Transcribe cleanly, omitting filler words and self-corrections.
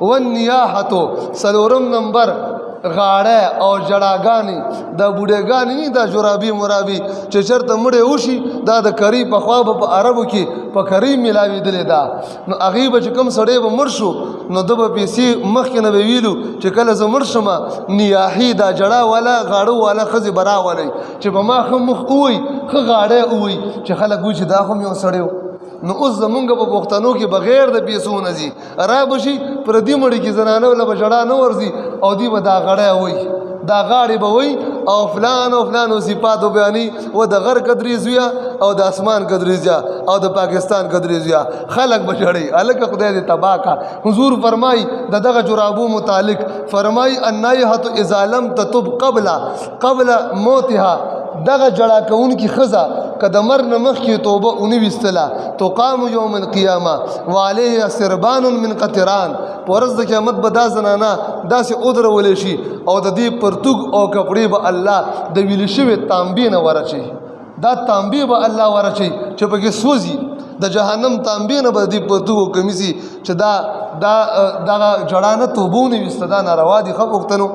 والنیاحتو سلورم نمبر غاړه او جړاګانی دا بوډېګانی نه دا جرابي مرابي چې چرته مړې وشي دا د کری په خوا په عربو کې په کری ملاوېدلې ده نو هغې به چې کوم سړی به مړ شو نو ده به پیسې مخکې نه به ویلو چې کله زه مړ شم نیاحي دا جړا والا غاړو والا ښځې به راولئ چې په ما ښه مخ ووایي ښه غاړی ووایي چې خلک وایي چې دا خو م یو سړی و نو اوس زمونږ په پښتنو کې بغیر د پیسو نه ځي را به شي پردي مړي کې زنانو له به ژړا نه ورځي او دوی به دا غړی وایي دا غاړې به وایي او فلان او فلان و صفاتو بیاني و د غر قدرې زویه او د اسمان قدرې زویه او د پاکستان قدرې زویه خلک به ژړی هلکه خدای دې تباه کا حضور فرمایي د دغه جرابو متعلق فرمایي النایحة اذا لم تتب قبل موتها دغه جړا کوونکي ښځه که د مرګ نه مخکې توبه ونه ویستله تقام یوم القیامه وعلیها سربان من قطران په ورځ د قیامت به دا زنانه داسې ودرولی شي او د دې پرتوګ او کپړې به الله د ویلې شوې تانبې نه ورچوي دا تانبې به الله ورچوي چې پکې سوځي د جهنم تانبې نه به د دې پرتوګ او کمیسي چې دغه جړا نه توبه ونه ویسته دا ناروا دي ښه پوښتنو